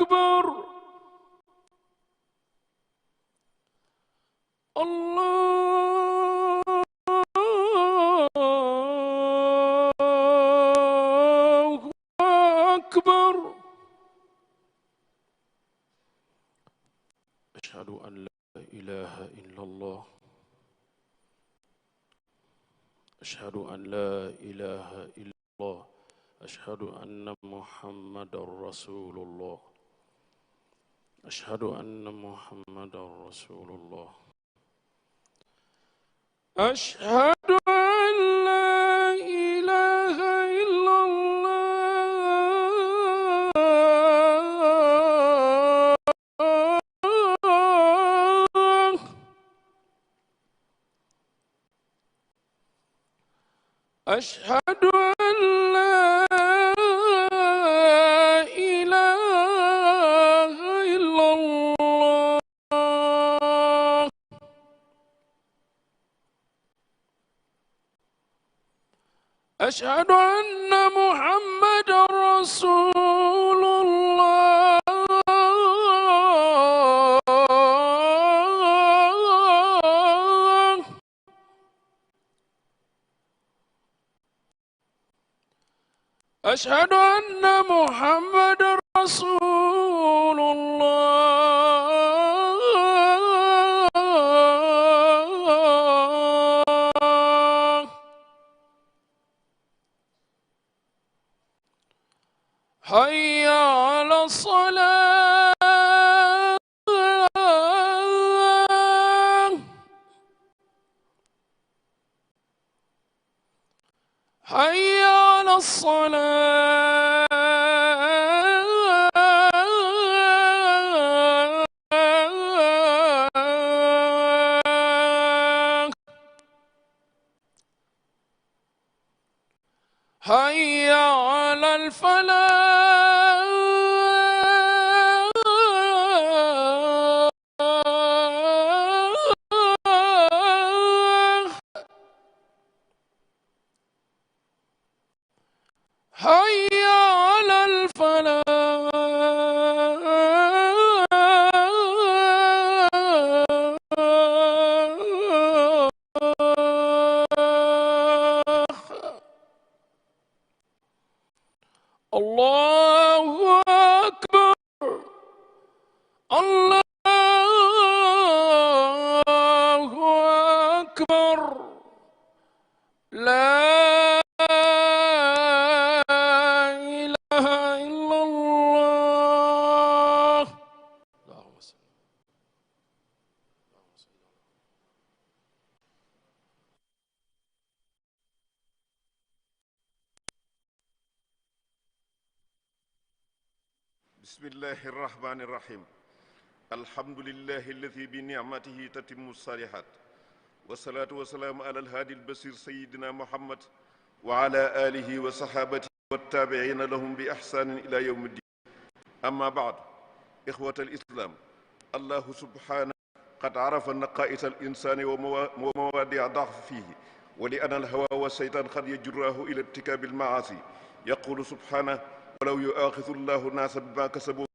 أكبر الله أكبر أشهد أن لا إله إلا الله أشهد أن لا إله إلا الله أشهد أن محمدا رسول الله أشهد أن محمدا رسول الله أشهد أن لا إله إلا الله أشهد أن لا إله إلا الله أشهد أن محمدا رسول الله أشهد أن محمدا رسول الله حي على الصلاة حي على الصلاة حي على الفلاح حي على الفلاح الله أكبر الله أكبر لا بسم الله الرحمن الرحيم الحمد لله الذي بنعمته تتم الصالحات والصلاة والسلام على الهادي البصير سيدنا محمد وعلى آله وصحابته والتابعين لهم بإحسان إلى يوم الدين أما بعد إخوة الإسلام الله سبحانه قد عرف نقائص الإنسان ومواضع ضعف فيه ولأن الهوى والشيطان قد يجراه إلى ارتكاب المعاصي يقول سبحانه ولو يؤاخذ الله الناس بما كسبوا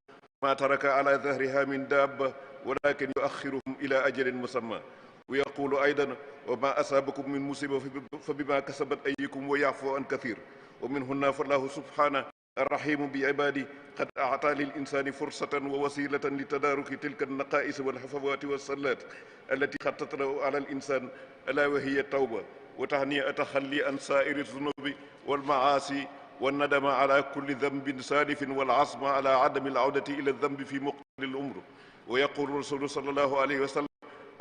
ما ترك على ظهرها من دابة ولكن يؤخرهم إلى أجل مسمى ويقول أيضا وما أصابكم من مصيبة فبما كسبت أيديكم ويعفو عن كثير ومنهن فالله سبحانه الرحيم بعباده قد أعطى للإنسان فرصة ووسيلة لتدارك تلك النقائص والحفوات والصلات التي قد تطرأ على الإنسان ألا وهي التوبة وتهنئة تخلي عن سائر الذنوب والمعاصي والندم على كل ذنب سالف والعزم على عدم العودة إلى الذنب في مقتل الأمر ويقول الرسول صلى الله عليه وسلم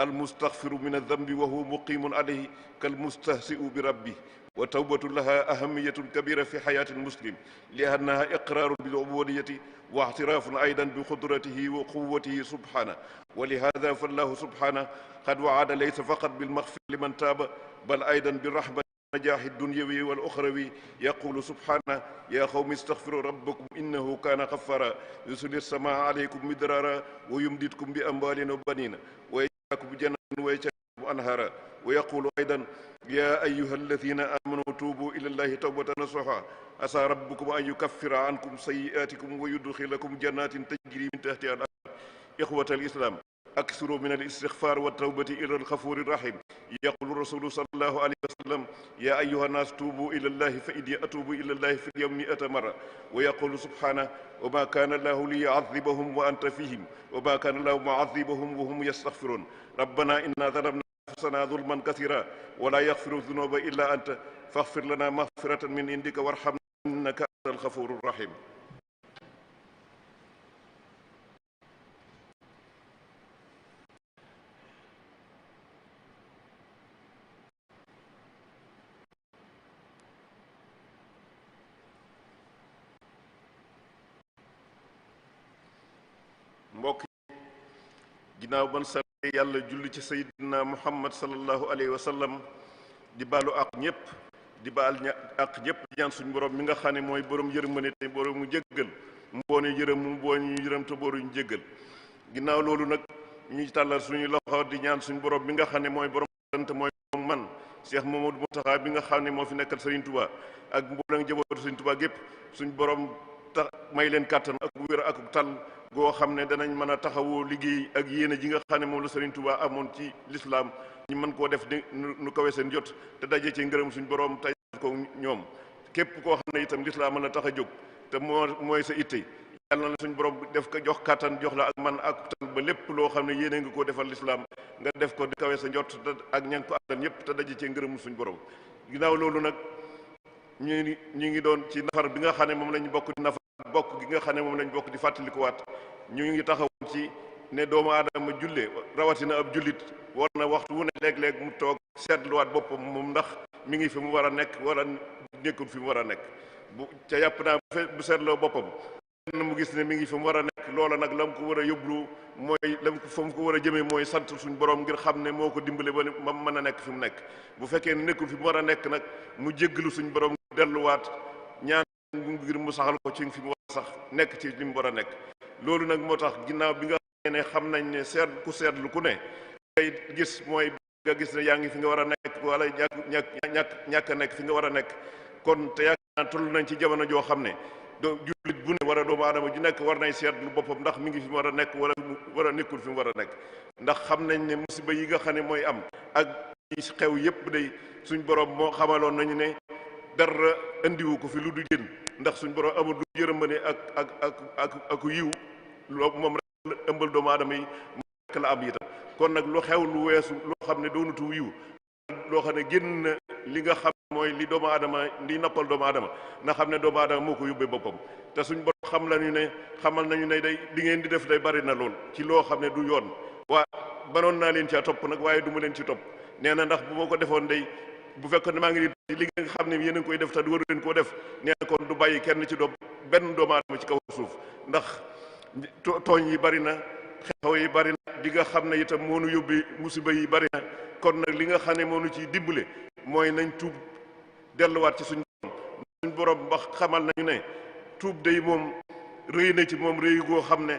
المستغفر من الذنب وهو مقيم عليه كالمستهزئ بربه وتوبة لها أهمية كبيرة في حياة المسلم لأنها إقرار بالعبودية واعتراف أيضا بقدرته وقوته سبحانه ولهذا فالله سبحانه قد وعد ليس فقط بالمغفرة لمن تاب بل أيضا بالرحمة النجاح الدنيوي والأخروي يقول سبحانه يا قوم استغفروا ربكم إنه كان غفارا يرسل السماء عليكم مدرارا ويمددكم بأموال وبنين ويجعلكم جنات ويجعلكم أنهارا ويقول أيضا يا أيها الذين آمنوا توبوا إلى الله توبة نصوحا عسى ربكم أن يكفر عنكم سيئاتكم ويدخلكم جنات تجري من تحتها الأنهار. إخوة الإسلام، أكثروا من الاستغفار والتوبة إلى الغفور الرحيم. يقول الرسول صلى الله عليه وسلم يا أيها الناس توبوا إلى الله فإني أتوب إلى الله في اليوم 100 مرة. ويقول سبحانه وما كان الله ليعذبهم وأنت فيهم وما كان الله معذبهم وهم يستغفرون. ربنا إنا ظلمنا أنفسنا ظلما كثيرا ولا يغفر الذنوب إلا أنت فاغفر لنا مغفرة من عندك وارحمنا إنك أنت الغفور الرحيم. mbokk ginnaaw ban sant yàlla julli ci sayyidina muhammad sallallahu alayhi wa sallam di baalu ak ñëpp di baal ak ñëpp di ñaan suñu borom mi nga xam ne mooy borom yërmande te borom mu jéggal mu boone yërëm mu boone yërëm te borom jéggal. ginnaaw loolu nag ñuy tàllal suñu loxo di ñaan suñu borom bi nga xam ne mooy borom sant mooy man Cheikh Mamadou Mountakha bi nga xam ne moo fi nekkal Serigne Touba ak mboolem njabootu Serigne Touba gépp suñu borom tax may leen kàttan ak wér ak tal goo xam ne danañ mën a taxawoo liggéey ak yéene ji nga xam ne moom la Serigne Touba amoon ci lislaam ñu mën koo def nu kawe seen jot te daje ci ngërëm suñu borom tey ko ñoom. képp koo xam ne itam lislaam mën la tax a jóg te mooy sa itte yàlla na suñu borom def ko jox kàttan jox la ak man ak tal ba lépp loo xam ne yéene nga koo defal lislaam nga def ko di kawe sa njot ak ña ko àndal ñëpp te daje ci ngërëm suñu borom. ginnaaw loolu nag ñu ngi doon ci nafar bi nga xam ne moom lañ bokk di nafar bokk gi nga xam ne moom lañ bokk di fàttalikuwaat ñu ngi taxawoon ci ne doomu aadama julle rawatina ab jullit war na waxtu wu ne léeg-léeg mu toog seetluwaat boppam moom ndax mi ngi fi mu war a nekk wala nekkul fi mu war a nekk bu ca yàpp naa bu seetloo boppam mu gis ne mi ngi fi mu war a nekk loola nag la mu ko war a yóbbu mooy la mu fa mu ko war a jëmee mooy sant suñu borom ngir xam ne moo ko dimbale ba ma mën a nekk fi mu nekk. bu fekkee ne nekkul fi mu war a nekk nag mu jéggalu suñu borom delluwaat ñaan ngir mu saxal ko ci fi mu war a sax nekk ci li mu war a nekk. loolu nag moo tax ginnaaw bi nga xam ne xam nañ ne seetlu ku ne ngay gis mooy nga gis ne yaa ngi fi nga war a nekk wala ñàkk a nekk fi nga war a nekk kon te yaakaar naa toll nañ ci jamono joo xam ne jullit bu ne war a doomu aadama ju nekk war nay seetlu boppam ndax mi ngi fi mu war a nekk wala nekkul fi mu war a nekk. ndax xam nañ ne musiba yi nga xam ne mooy am ak xew yépp day suñ borom moo xamaloon nañu ne dara indiwu ko fi lu du jën ndax suñ borom amul lu yërmande ak yiw loo moom rek ëmbal doomu aadama yi mu nekk la am itam. kon nag lu xew lu weesu loo xam ne doonutu yiw loo xam ne génn li nga xam mooy li doomu aadama li noppal doomu aadama na xam ne doomu aadama moo ko yóbbee boppam te suñ borom xamal nañu ne day li ngeen di def day bari na lool ci loo xam ne du yoon. waa banoon naa leen ci topp nag waaye du ma leen ci topp nee na ndax bu ma ko defoon day bu fekkoon ne maa ngi di li nga xam ne yéen a ngi koy def te du waru leen koo def nee na kon du bàyyi kenn ci benn doomu aadama ci kaw suuf ndax tooñ yi bari na xew yi bari na di nga xam ne itam moo nu yóbbee musiba yi bari na. kon nag li nga xam ne moo nu ciy dimbale mooy nañ tuub delluwaat ci suñ borom ba xamal nañu ne tuub day moom rëy na ci moom rëy goo xam ne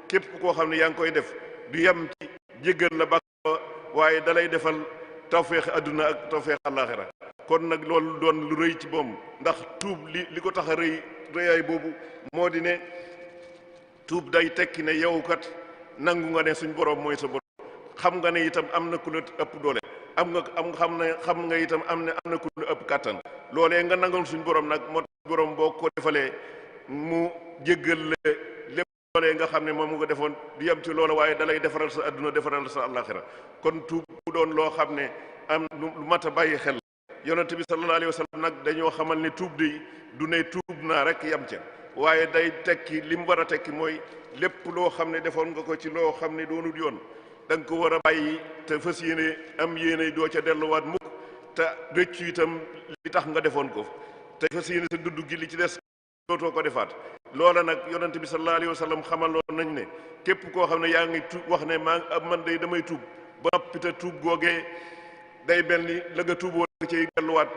képp koo xam ne yaa ngi koy def du yem ci jéggal la bàkk waaye dalay defal tawfeex adduna ak tawfeex àllaaxira. kon nag loolu doon lu rëy ci moom ndax tuub li ko tax a rëyaay boobu moo di ne tuub day tekki ne yow kat nangu nga ne suñ borom mooy sa borom xam nga ne itam am na ku la ëpp doole xam nga itam am na ku la ëpp kàttan loolee nga nangal suñ borom nag moo tax borom boo ko defalee mu jéggal la lépp loolee nga xam ne moom nga defoon du yem ci loolu waaye dalay defaral sa adduna defaral sa àllaaxira. kon tuub bu doon loo xam ne am lu mat a bàyyi xel. yonent bi sallallahu alayhi wa sallam nag dañoo xamal ne tuub di du ne tuub naa rek yam ca waaye day tekki li mu war a tekki mooy lépp loo xam ne defoon nga ko ci loo xam ne doonul yoon da nga ko war a bàyyi te fas yéene am yéene doo ca delluwaat mukk te rëccu itam li tax nga defoon ko te fas yéene sa dudd gi li ci des dootoo ko defaat. loola nag yonent bi sallallahu alayhi wa sallam xamaloon nañ ne képp koo xam ne yaa ngi tuub wax ne man day damay tuub ba noppi te tuub googee day mel ni la nga tuuboo nga ciy delluwaat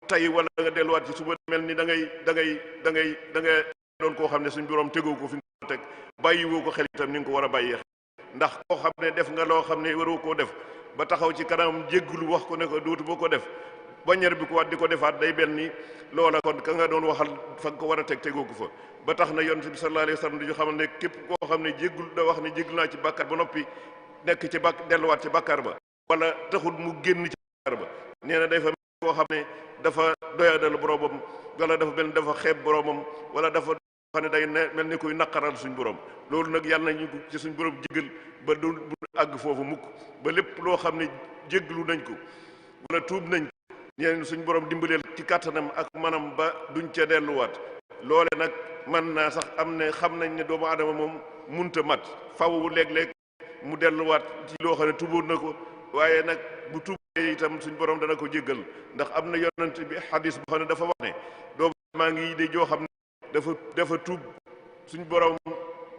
tey wala nga delluwaat ci suba mel ni da ngay doon koo xam ne suñ borom tegoo ko fi nga ko teg bàyyiwoo ko xel itam ni nga ko war a bàyyee ndax koo xam ne def nga loo xam ne waroo koo def ba taxaw ci kanamam jéggulu wax ko ne ko dootu boo ko def bañar bi ko waat di ko defaat day benn ni loola kon ka nga doon waxal fa nga ko war a teg tegoo ko fa ba tax na yonent bi sallallahu alayhi wa sallam dañu xamal ne képp koo xam ne jéggul da wax ne jéggul naa ci bàkkaar ba noppi nekk ci delluwaat ci bàkkaar ba wala taxul mu génn ci bàkkaar ba nee na day fa koo xam ne dafa doyadal boromam wala dafa mel ni dafa xeeb boromam wala dafa xam ne day mel ni kuy naqaral suñ borom loolu nag yàlla nañu ci suñ borom jéggal ba du àgg foofu mukk ba lépp loo xam ne jégglu nañ ko wala tuub nañ ko ñeneen suñ borom dimbaleel ci kàttanam ak manam ba duñ ca delluwaat loole nag man naa sax am ne xam nañ ne doomu aadama moom munta mat faw léeg-léeg mu delluwaat ci loo xam ne tuboon na ko waaye nag bu tuubee itam suñ borom dana ko jéggal ndax am na yonent bi xadis boo xam ne dafa wax ne doomu maa ngi de joo xam ne dafa tuub suñ borom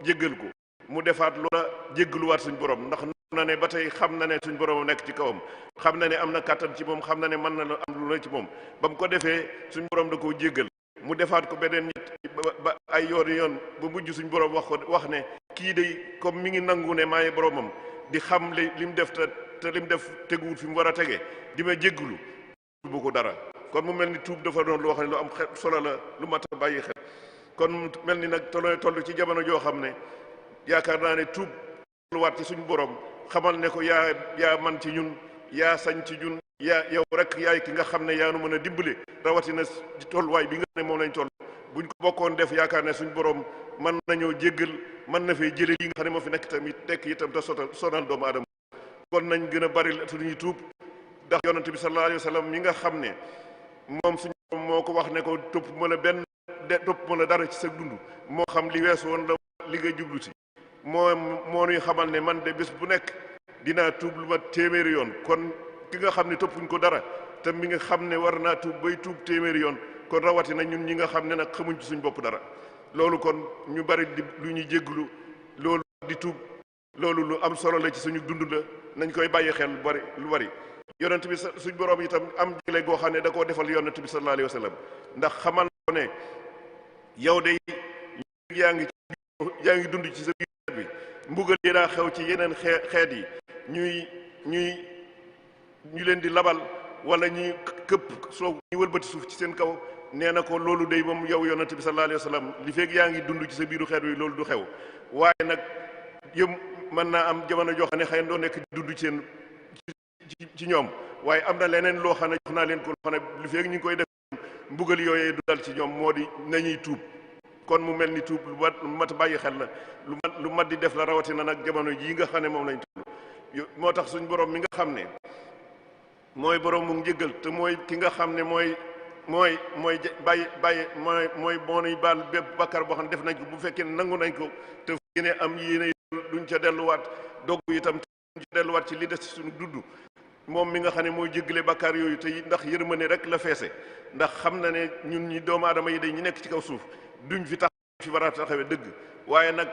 jéggal ko mu defaat loola jéggaluwaat suñ borom ndax na ne ba tey xam na ne suñ borom nekk ci kawam xam na ne am na kàttan ci moom xam na ne mën na am lu ne ci moom ba mu ko defee suñ borom da koo jéggal mu defaat ko beneen ñett ba ay yoon ba mujj suñ borom wax ne kii de comme mi ngi nangu ne maay boromam di xam li mu def te li mu def teguwul fi mu war a tege di ma jéggalu bu ko dara kon mu mel ni tuub dafa doon loo xam ne lu am solo la lu mat a bàyyi xel kon mel ni nag toll ci jamono joo xam ne yaakaar naa ne tuub luwaat ci suñu borom xamal ne ko yaa man ci ñun yaa sañ ci ñun yow rek yaay ki nga xam ne yaa nu mën a dimbale rawatina ci tolluwaay bi nga xam ne moom lañ toll buñ ko bokkoon def yaakaar ne suñu borom mën nañoo jéggal mën na fee jële yi nga xam ne moo fi nekk tamit tekk itam te sonal doomu aadama kon nañ gën a bari suñuy tuub ndax yonent bi sallallahu alayhi wa sallam mi nga xam ne moom suñu borom moo ko wax ne ko topp ma la dara ci sa dund moo xam li weesu woon la li nga jublu si moo nuy xamal ne man de bés bu nekk dinaa tuub lu ma téeméeri yoon kon ki nga xam ne toppuñ ko dara te mi nga xam ne war naa tuub bay tuub téeméeri yoon kon rawatina ñun ñi nga xam ne nag xamuñ ci suñ bopp dara loolu kon ñu bari di lu ñuy jégglu loolu di tuub loolu lu am solo la ci suñu dund la nañ koy bàyyi xel lu bari yonent bi suñ borom itam am jëgle goo xam ne da koo defal yonent bi sallallahu alayhi wa sallam ndax xamal ko ne yow de yaa ngi dund ci sa biir bi mbugal yi daa xew ci yeneen xeet yi ñu leen di labal wala ñuy këpp soo ñu wëlbati suuf ci seen kaw nee na ko loolu day moom yow yonent bi sallallahu alayhi wa sallam li fekk yaa ngi dund ci sa biiru xeet wi loolu du xew waaye nag yëm mën naa am jamono joo xam ne xëy na doo nekk di dund ci seen ci ñoom waaye am na leneen loo xam ne jox naa leen ko loo xam ne li fekk ñu ngi koy def mbugal yooyee du dal ci ñoom moo di nañuy tuub kon mu mel ni tuub lu mat bàyyi xel la lu mat di def la rawatina nag jamono jii nga xam ne moom lañ toll moo tax suñ borom mi nga xam ne mooy borom mu njëggal te mooy ki nga xam ne mooy bàyyi mooy moo nuy baal bépp bakkar boo xam ne def nañ ko bu fekkee ne nangu nañ ko te yéene am yéene duñ ca delluwaat dogg itam duñ ca delluwaat ci li des ci suñu dudd moom mi nga xam ne mooy jéggale bakkaar yooyu te ndax yërmande rek la feese ndax xam na ne ñun ñi doomu aadama yi day ñi nekk ci kaw suuf duñ fi tax fi war a taxawee dëgg waaye nag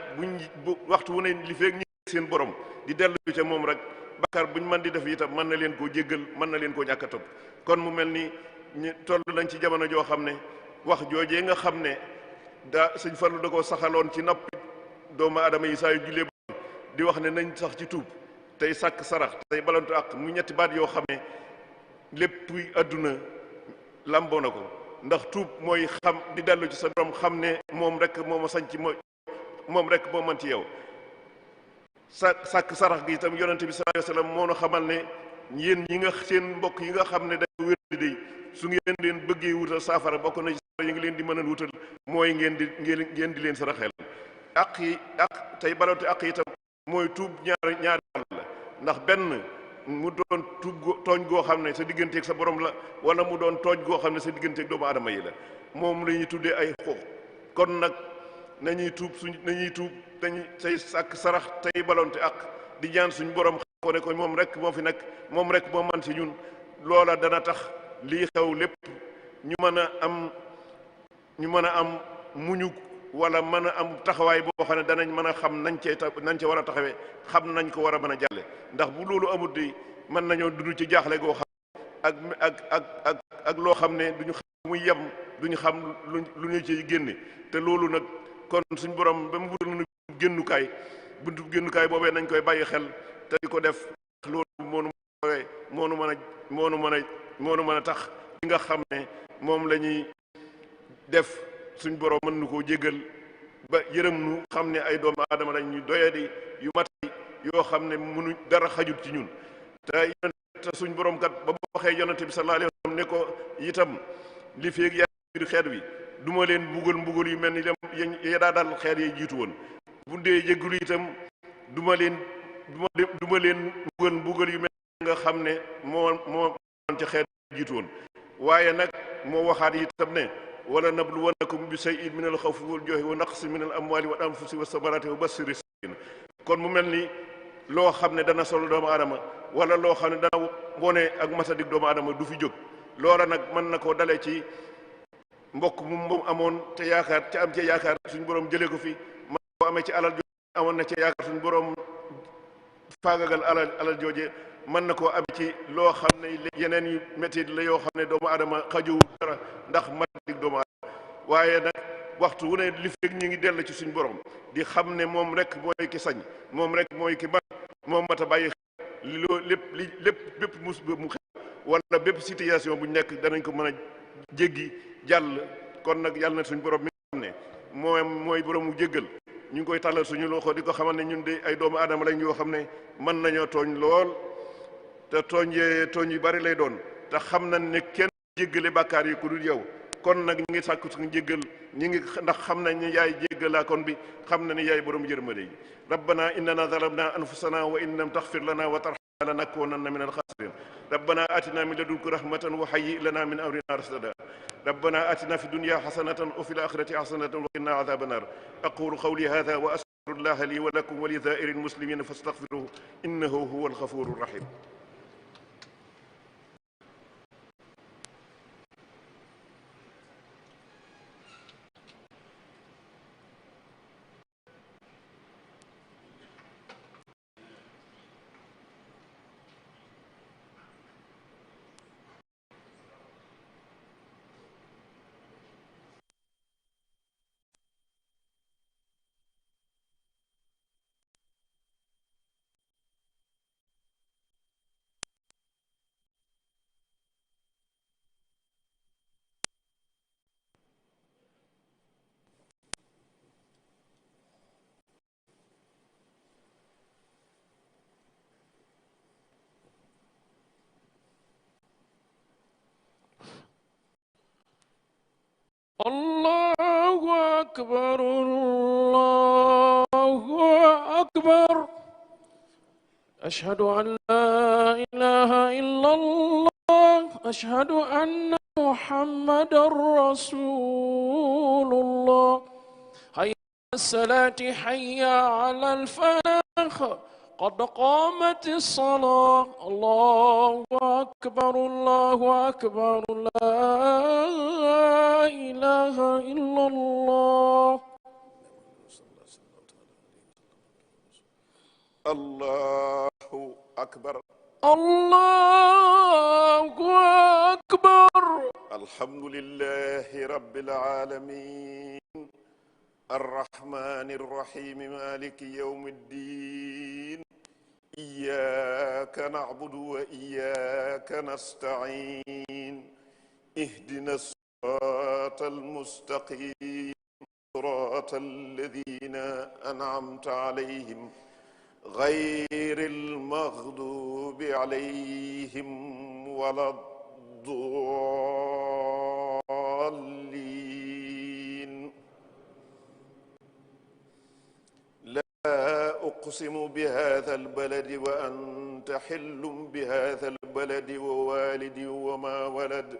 bu waxtu wu ne li feek ñi seen borom di dellu ca moom rek bakkaar buñ mën di def itam mën na leen koo jéggal mën na leen koo ñàkk a topp kon mu mel ni ñu toll nañ ci jamono joo xam ne wax joojee nga xam ne sëñ Fallu da koo saxaloon ci noppi doomu aadama yi saa yu jullee di wax ne nañ sax ci tuub tey sàkk sarax tey balantu ak mu ñetti baat yoo xam ne lépp àdduna lamboo na ko ndax tuub mooy xam di dellu ci sa borom xam ne moom rek moo ma sañ ci moom rek moo man ci yow sàkk sarax gi itam yonente bi sallallahu alayhi wasallam moo nu xamal ne yéen ñi nga seen mbokk yi nga xam ne dañu wér di day su ngeen leen bëggee wutal saafara bokk na ci yi ngi leen di mën a wutal mooy ngeen di leen saraxeel ak tey balantu ak itam mooy tuub ñaari la ndax benn mu doon tuub tooñ goo xam ne sa digganteeg sa borom la wala mu doon tooñ goo xam ne sa digganteeg doomu aadama yi la moom la ñuy tuddee ay xoox kon nag nañuy tuub dañuy say sàkk sarax tey balonte ak di ñaan suñ borom xam ko ne ko moom rek moo fi nekk moom rek moo man ci ñun loola dana tax lii xew lépp ñu mën a am muñu wala mën a am taxawaay boo xam ne danañ mën a xam nañ ca war a taxawee xam nañ ko war a mën a jàlle ndax bu loolu amut di mën nañoo dund ci jaaxle goo xam ak loo xam ne duñu xam muy yem duñu xam lu ñu ci génne te loolu nag kon suñ borom ba mu wutal nañu buntu génnukaay boobee nañ koy bàyyi xel te di ko def loolu moonu moo nu mën a moo nu mën a moo nu mën a tax li nga xam ne moom la ñuy def suñ borom mën nu koo jéggal ba yërëm nu xam ne ay doomu aadama lañ ñu doyadi yu mati yoo xam ne mënu dara xajut ci ñun te suñ borom kat ba mu waxee yonente bi sallallahu alayhi wa sallam ne ko itam li feeg yaa biir xeet wi du ma leen mbugal yu mel ni ya daa dal xeet yi jiitu woon bu dee jéggalu itam du ma leen mbugal yu mel nga xam ne moo ci xeet jiitu woon waaye nag moo waxaat itam ne wala nabluwannakum bi shay'in min al xawfi wal juu'i wa naqsin min al amwali wal anfusi was samarati wa bashiri sabirin kon mu mel ni loo xam ne dana solo doomu aadama wala loo xam ne dana wone ak matadik doomu aadama du fi jóg loola nag mën na koo dalee ci mbokk mu amoon te yaakaar ca am ca yaakaar suñu borom jëlee ko fi man koo amee ci alal jooje amoon na ca yaakaar suñu borom faagagal alal jooje mën na koo amee ci loo xam ne yeneen yu métti la yoo xam ne doomu aadama xajuwu dara ndax matadik doomu aadama waaye nag waxtu wu ne li fekk ñu ngi dell ci suñu borom di xam ne moom rek mooy ki sañ moom rek mooy ki man moom mat a bàyyi li loo lépp bépp musiba mu xew wala bépp situation bu ñu nekk danañ ko mën a jéggi jàll kon nag yàlla na suñu borom mi nga xam ne mooy boroomu jéggal ñu ngi koy tàllal suñu loxo di ko xamal ne ñun de ay doomu aadama lañ yoo xam ne mën nañoo tooñ lool te tooñ yu bari lay doon te xam nañ ne kenn jéggale bàkkaar yi ku dul yow kon nag ñu ngi sàkku suñu jéggal ndax xam nañ ne yaay jéggalaa kon bi xam na ne yaay borom yërmande yi rabbana innana zalamna anfusana wa in lam taxfir lana wa tarhamna lanakunanna min alxasirin rabbana atina min ladunka rahmatan wa hayyi lana min amrina rasada rabbana atina fi dunya hasanatan wa fil akhirati hasanatan wa qina adhaban nar aqulu qawli hadha wa astaghfirullaha li wa lakum wa li sa'iril muslimina fastaghfiruhu innahu huwal ghafurur rahim الله أكبر الله أكبر أشهد أن لا إله إلا الله أشهد أن محمدا رسول الله حي على الصلاة حي على الفلاح قد قامت الصلاة الله أكبر الله أكبر لا إله إلا الله الله أكبر الله أكبر الحمد لله رب العالمين الرحمن الرحيم مالك يوم الدين إياك نعبد وإياك نستعين اهدنا الصراط المستقيم صراط الذين أنعمت عليهم غير المغضوب عليهم ولا الضالين لا أقسم بهذا البلد وأنت حل بهذا البلد ووالد وما ولد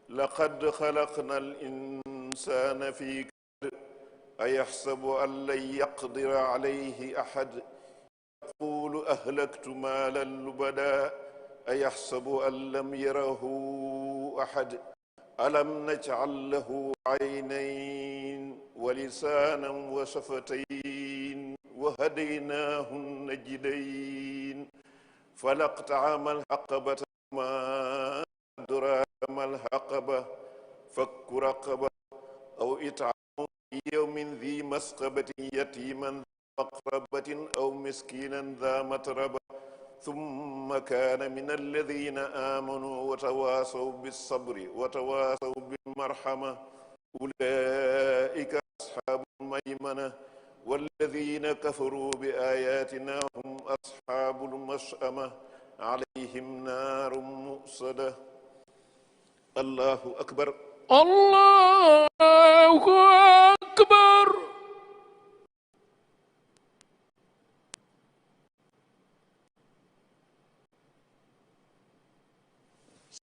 لقد خلقنا الإنسان في كبد أيحسب أن لن يقدر عليه أحد يقول أهلكت مالا لبدا أيحسب أن لم يره أحد ألم نجعل له عينين ولسانا وشفتين وهديناه النجدين فلا اقتحم العقبة ما أدراك ما العقبة فك رقبة أو إطعام يوم ذي مسقبة يتيما ذا مقربة أو مسكينا ذا متربة ثم كان من الذين آمنوا وتواصوا بالصبر وتواصوا بالمرحمة أولئك أصحاب الميمنة والذين كفروا بآياتنا هم أصحاب المشأمة عليهم نار مؤصدة الله أكبر الله أكبر.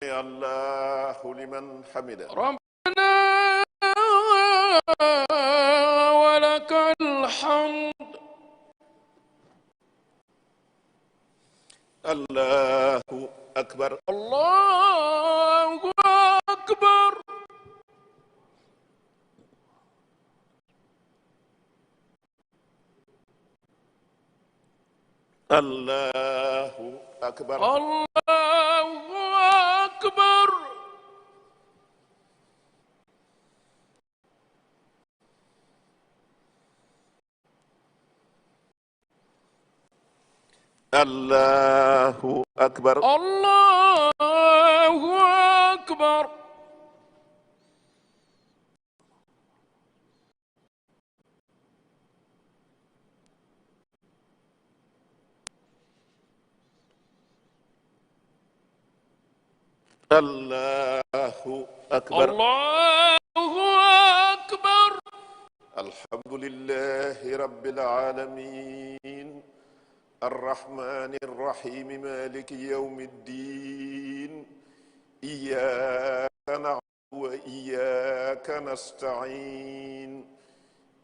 سمع الله لمن حمده ربنا ولك الحمد. الله أكبر الله أكبر. الله أكبر الله أكبر. الله أكبر الله أكبر. الله أكبر الله أكبر. الحمد لله رب العالمين الرحمن الرحيم مالك يوم الدين إياك نعبد وإياك نستعين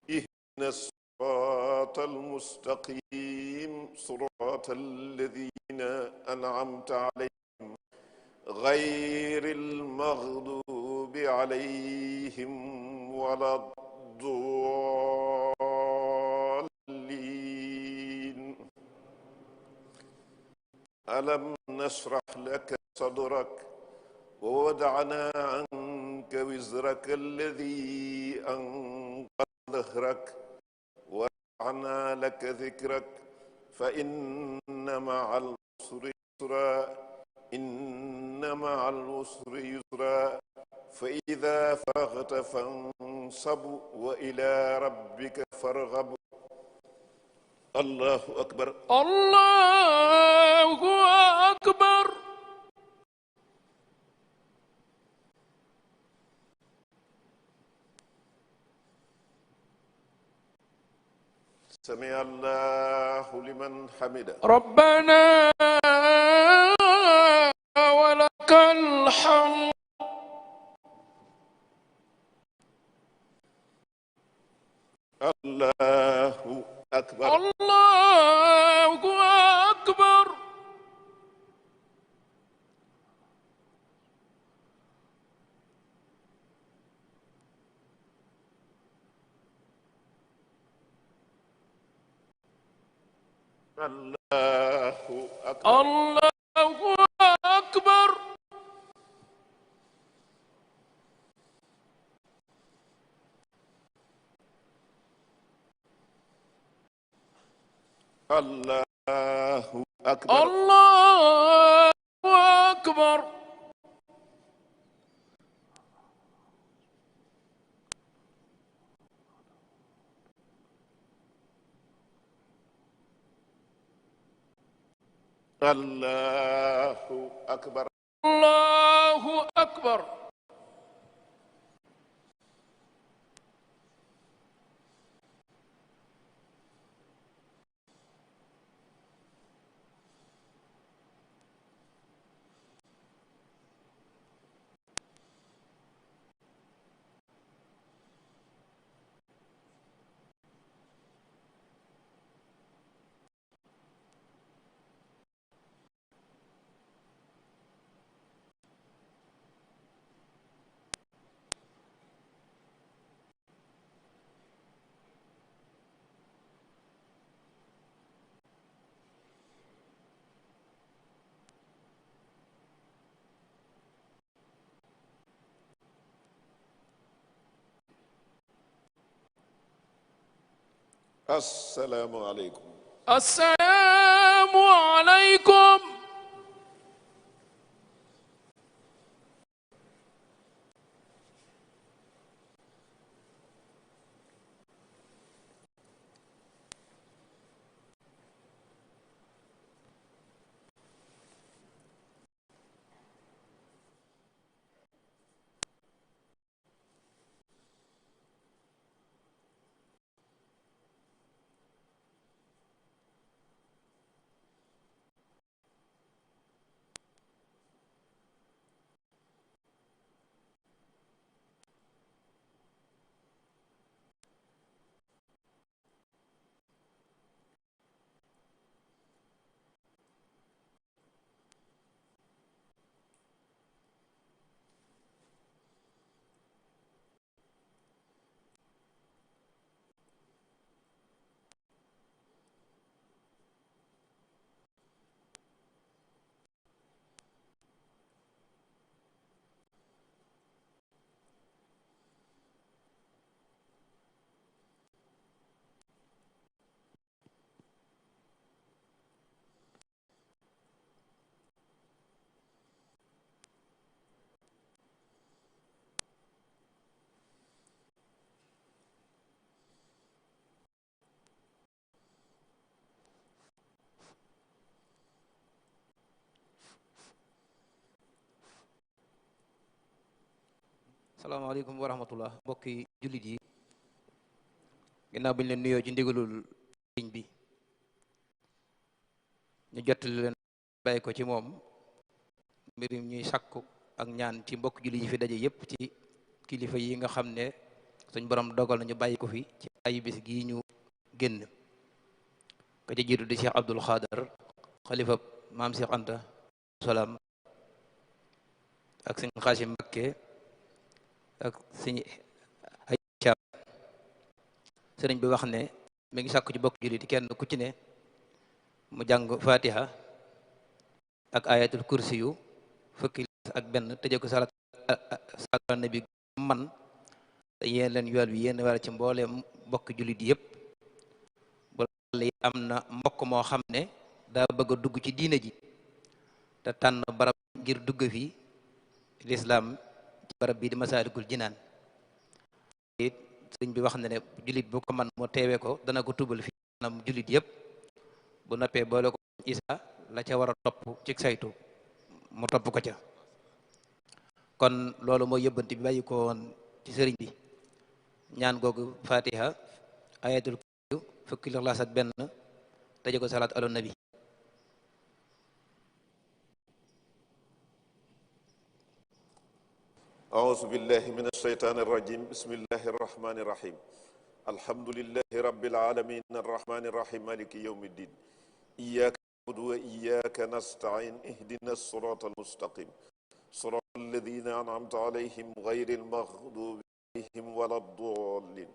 اهدنا الصراط المستقيم صراط الذين أنعمت عليهم غير المغضوب عليهم ولا الضالين ألم نشرح لك صدرك ووضعنا عنك وزرك الذي أنقض ظهرك ورفعنا لك ذكرك فإن مع العسر يسرا إن مع العسر يسرا فإذا فرغت فانصب وإلى ربك فارغب الله أكبر الله أكبر. سمع الله لمن حمده ربنا ولك الحمد. الله أكبر الله أكبر. الله أكبر الله أكبر. الله أكبر الله أكبر. الله أكبر الله أكبر. السلام عليكم السلام عليكم عليكم. salaamaaleykum wa rahmatullah mbokki jullit yi ginnaaw bi ñu leen nuyoo ci ndigalul sëriñ bi ñu jottali leen bàyyi ko ci moom mbir ñuy sakku ak ñaan ci mbokk jullit yi fi daje yépp ci kilifa yi nga xam ne suñ borom dogal nañu bàyyi ko fi ci ay bis gii ñu génn ka ci jiitu di Cheikh Abdul Xaadar xalifa maam Cheikh Anta salaam ak sëñ Xaasim Mbakke ak sëñ ay sëriñ bi wax ne mi ngi sàkku ci bokk jullit kenn ku ci ne mu jàng fatiha ak ayatul kursi yu fukki ak benn tëjee ko salaat nabi man te yéen leen yool bi yéen wala ci mbooleem bokk jullit yëpp bu yi am na mbokk moo xam ne daa bëgg a dugg ci diine ji te tànn barab ngir dugg fi lislaam ci barab bii di Masaalikul Jinaan it sëriñ bi wax na ne jullit bu ko man moo teewee ko dana ko tubal fi anam jullit yëpp bu noppee boole ko isa la ca war a topp ci saytu mu topp ko ca kon loolu mooy yëbbanti bi bàyyi ko woon ci sëriñ bi ñaan googu fatiha ayatul kursi fukki lixlaas ak benn tëje ko salaat ala nabi أعوذ بالله من الشيطان الرجيم بسم الله الرحمن الرحيم الحمد لله رب العالمين الرحمن الرحيم مالك يوم الدين إياك نعبد وإياك نستعين اهدنا الصراط المستقيم صراط الذين أنعمت عليهم غير المغضوب عليهم ولا الضالين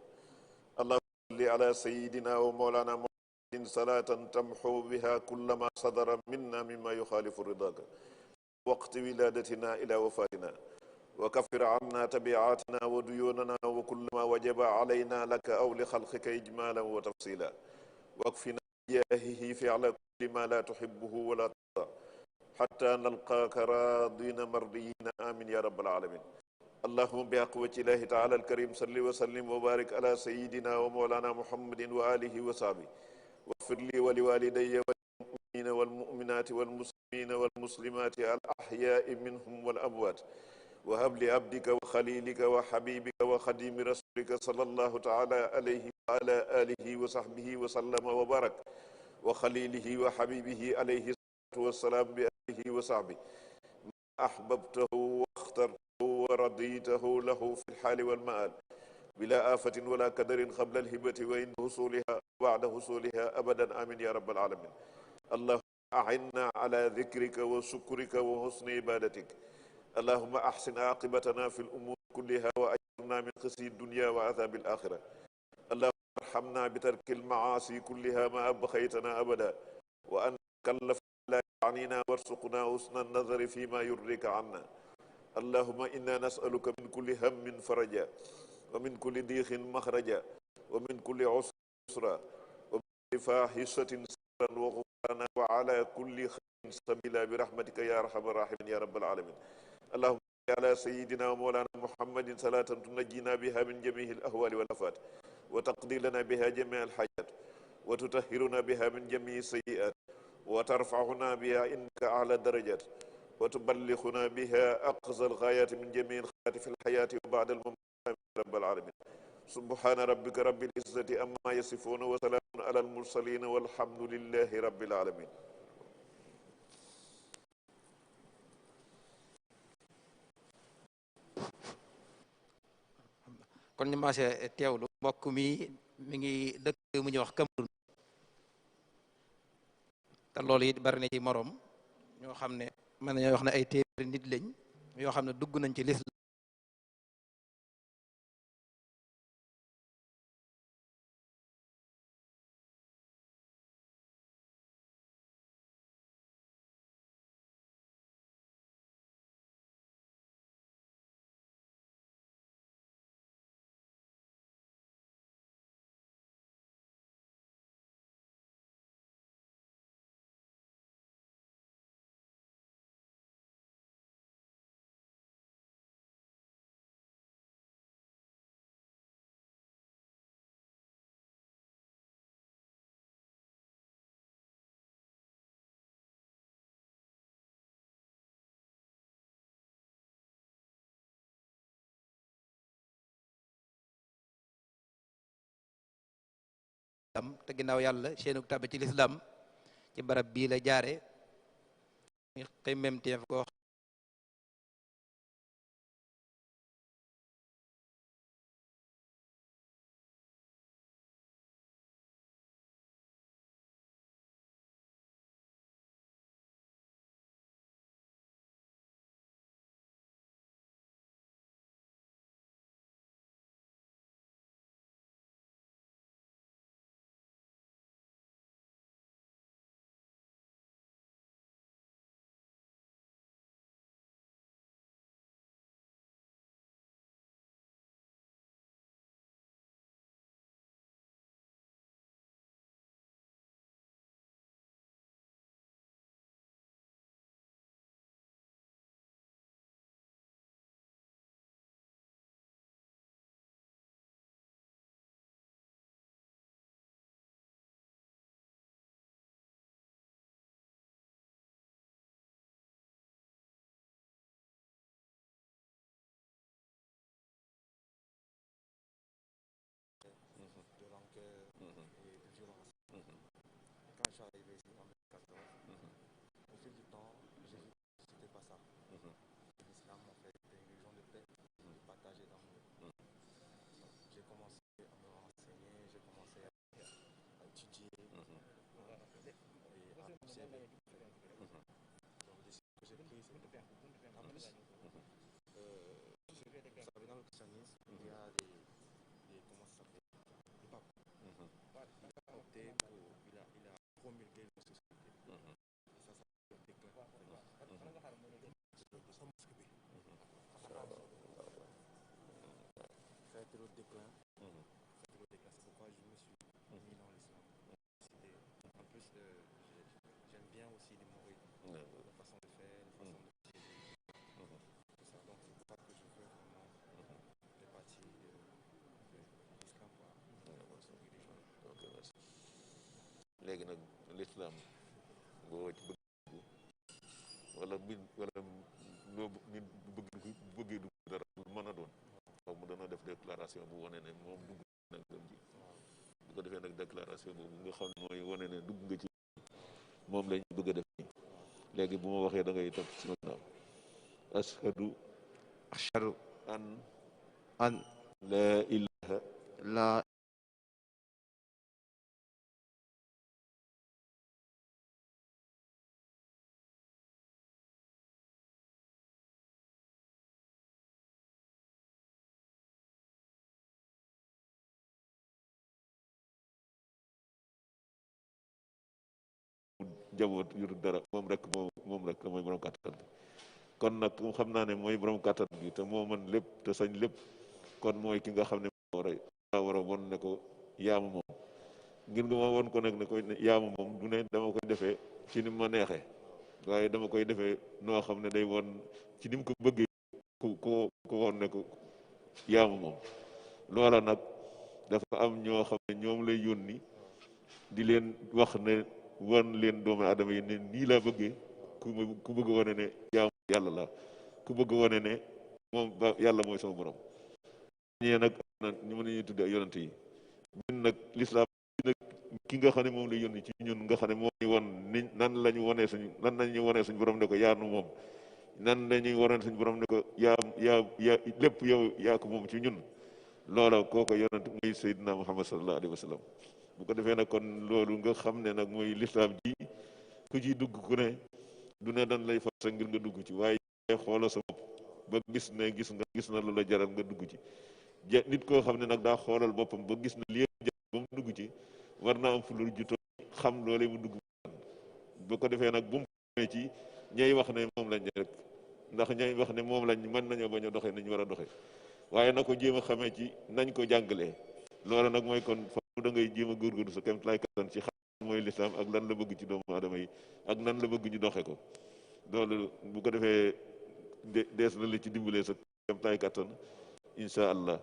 اللهم صل على سيدنا ومولانا محمد صلاة تمحو بها كل ما صدر منا مما يخالف رضاك وقت ولادتنا إلى وفاتنا وكفر عنا تبعاتنا وديوننا وكل ما وجب علينا لك أو لخلقك إجمالا وتفصيلا واكفنا بجاهه فعل كل ما لا تحبه ولا ترضى حتى نلقاك راضين مرضيين آمين يا رب العالمين اللهم بحق وجه الله تعالى الكريم صل وسلم وبارك على سيدنا ومولانا محمد وآله وصحبه واغفر لي ولوالدي والمؤمنين والمؤمنات والمسلمين والمسلمات الأحياء منهم والأموات وهب لعبدك وخليلك وحبيبك وخديم رسولك صلى الله تعالى عليه وعلى آله وصحبه وسلم وبارك وخليله وحبيبه عليه الصلاة والسلام بآله وصحبه ما أحببته واخترته ورضيته له في الحال والمآل بلا آفة ولا كدر قبل الهبة وإن حصولها وبعد حصولها أبدا آمين يا رب العالمين اللهم أعنا على ذكرك وشكرك وحسن عبادتك اللهم أحسن عاقبتنا في الأمور كلها وأجرنا من خزي الدنيا وعذاب الآخرة اللهم ارحمنا بترك المعاصي كلها ما أبقيتنا أبدا وأن كلف لا يعنينا وارزقنا حسن النظر فيما يرضيك عنا اللهم إنا نسألك من كل هم فرجا ومن كل ضيق مخرجا ومن كل عسر يسرا ومن كل فاحشة سترا سترا وغفرانا وعلى كل خير سبيلا برحمتك يا أرحم الراحمين يا رب العالمين. اللهم صل على سيدنا ومولانا محمد صلاة تنجينا بها من جميع الأهوال والآفات وتقضي لنا بها جميع الحاجات وتطهرنا بها من جميع السيئات وترفعنا بها عندك أعلى الدرجات وتبلغنا بها أقصى الغايات من جميع الخيرات في الحياة وبعد الممات يا رب العالمين. سبحان ربك رب العزة أما يصفون وسلام على المرسلين والحمد لله رب العالمين. kon ñu maase teewlu mbokk mi ngi dëkk mu ñuy wax Cameroun te loolu it bari na ci moroom ñoo xam ne mën nañoo wax ne ay téeméeri nit lañ yoo xam ne dugg nañ ci lislaam te ginnaaw yàlla seenu tàbbi ci lislaam ci barab bii la jaare xemmemteef koo léegi nag lislaam boo ci bëgg wala loo nit bëggee dugg dara lu mën a doon waaw mu dana def déclaration bu wane ne moom dugg nag gëm ji bu ko defee nag déclaration boobu nga xam ne mooy wane ne dugg nga ci moom lañ bëgg a def nii léegi bu ma waxee da ngay topp ci ma ginnaaw ashhadu an laa ilaha laa jaboot yuru dara moom rek mooy borom kàttan bi kon nag xam naa ne mooy borom kàttan bi te moo mën lépp te sañ lépp kon mooy ki nga xam ne moo war a won ne ko yaama moom ngir nga ma woon ko nag ne koy yaamu moom du ne dama koy defee ci ni ma neexee waaye dama koy defee noo xam ne day woon ci ni mu ko bëggee ku woon ne ko yaamu moom. loola nag dafa am ñoo xam ne ñoom lay yónni di leen wax ne wan leen doomu aadama yi ne nii laa bëggee ku bëgg wane ne jaamu yàlla la ku bëgg wane ne moom ba yàlla mooy sama borom. ñee nag ñu mën nañuy tudde ay yonante yi ñun nag lislaam nag ki nga xam ne moom lay yónni ci ñun nga xam ne moom ñu won ni nan lañu wanee suñ borom ne ko yaanu moom nan lañuy wanee suñ borom ne ko yaa lépp yow yaa ko moom ci ñun. loola kooko yonent muy Seydina Muhammad sallallahu alayhi wa sallam. bu ko defee nag kon loolu nga xam ne nag mooy lislaam ji ku ciy dugg ku ne du ne dañ lay forcer ngir nga dugg ci waaye xoola sa bopp ba gis na lu la jaral nga dugg ci nit koo xam ne nag daa xoolal boppam ba gis na lii jaral ba mu dugg ci war naa am fulur juto xam loolee mu dugg bu ko defee nag bu mu xamee ci ñay wax ne moom lañ rek ndax ñay wax ne moom lañ mën nañoo bañ a doxee nañ war a doxee waaye na ko jéem a xamee ci nañ ko jàngalee. loolu nag mooy kon foofu da ngay jéem a góorgóorlu sa kéem lay kattan ci xam mooy lislaam ak lan la bëgg ci doomu aadama yi ak nan la bëgg ñu doxe ko. loolu bu ko defee dees na la ci dimbalee sa kéem lay kattan incha allah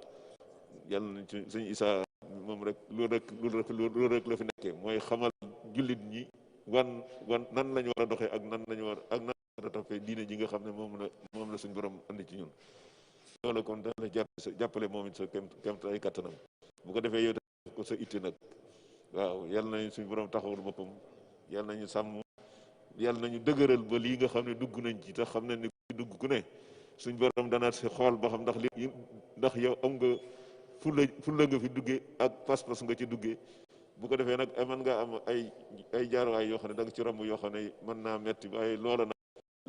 yàlla nañ ci sëñ Isaa moom rek loolu rek la fi nekkee mooy xamal jullit ñi wan nan lañu war a doxee ak nan lañu war a toppee diine ji nga xam ne moom la suñ borom andi ci ñun. loolu kon dana la jàppale moom it sa kéem ay kattanam bu ko defee yow def ko sa itti nag waaw yal nañu suñ borom taxawul boppam yal nañu sàmm yal nañu dëgëral ba lii nga xam ne dugg nañ ci te xam ne ni dugg ku ne suñ borom dana si xool ba xam ndax yow am nga fulla nga fi duggee ak pas-pas nga ci duggee. bu ko defee nag mën nga am ay jaaruwaay yoo xam ne da nga ci romb yoo xam ne mën naa metti waaye loola nag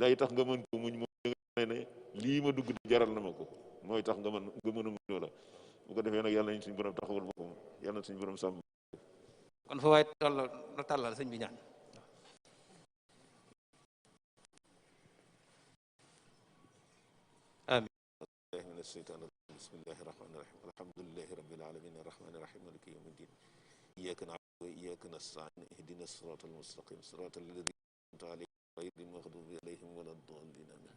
lay tax nga mën ko muñ mooy ne lii ma dugg jaral na ma ko mooy tax nga mën a muñ loola. bu ko defee nag yàlla nañ suñu borom taxawal boppam yàlla nañ suñu borom sàmm. kon fa waay tàllal sëñ bi ñaan. amiin. min asheytaan irajim bismillahi rahmani rahim alhamdulilahi rabbil alamin arrahmani rahim maliki yawmi ddin iyyaka na'budu wa iyyaka nasta'in ihdina sirata almustaqim sirata alladhina an'amta alayhim ghayril maghdubi alayhim wala ddallin amin.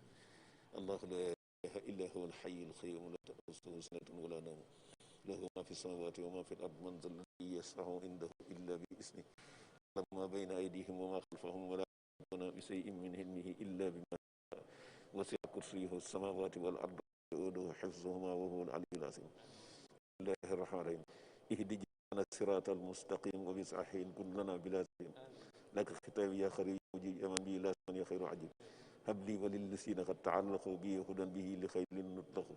allahu la ilaha illa huwa alhayyul qayyum la ta'khudhuhu sinatun wala nawm lahu ma fi samawati wa ma fi al-ard man dha alladhi yashfa'u indahu illa bi isnihi ya'lamu ma bayna aydihim wa ma khalfahum wa la yuhituna bi shay'in min ilmihi illa bima sha'a wasi'a kursiyyuhu as-samawati wal ard يؤوده حفظهما وهو العلي العظيم. بسم الله الرحمن الرحيم اهدنا الصراط المستقيم وبسعحين كلنا بلا سبيل لك الختام يا خير مجيب من به لا من يا خير عجيب هب لي وللذين قد تعلقوا بي هدى به لخير نطلق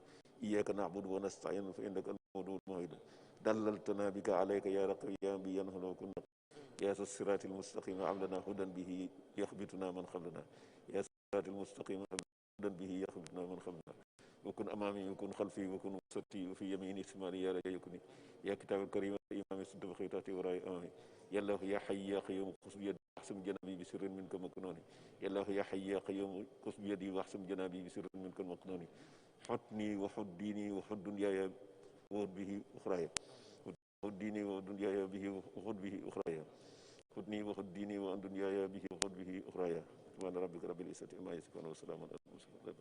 إياك نعبد ونستعين فإنك المولى المعيد دللتنا بك عليك يا رقي يا بي ينهل وكنا يا الصراط المستقيم عملنا هدى به يخبتنا من قبلنا يا الصراط المستقيم هدى به يخبتنا من قبلنا وكن أمامي وكن خلفي وكن وسطي وفي يميني شمالي يا رجاء يكوني يا كتاب الكريم إمامي سد بخيراتي وراي أمامي يا الله يا حي يا قيوم خذ بيدي واحسم جنابي بسر منك مكنوني يا الله يا حي يا قيوم خذ بيدي واحسم جنابي بسر منك مكنوني حطني وحد ديني وحد دنياي وخذ به أخرايا حد ديني ودنياي به وخذ به أخرايا خذني وخذ ديني وأن دنياي به وخذ به أخرايا سبحان ربك رب العزة عما يصفون وسلام على المرسلين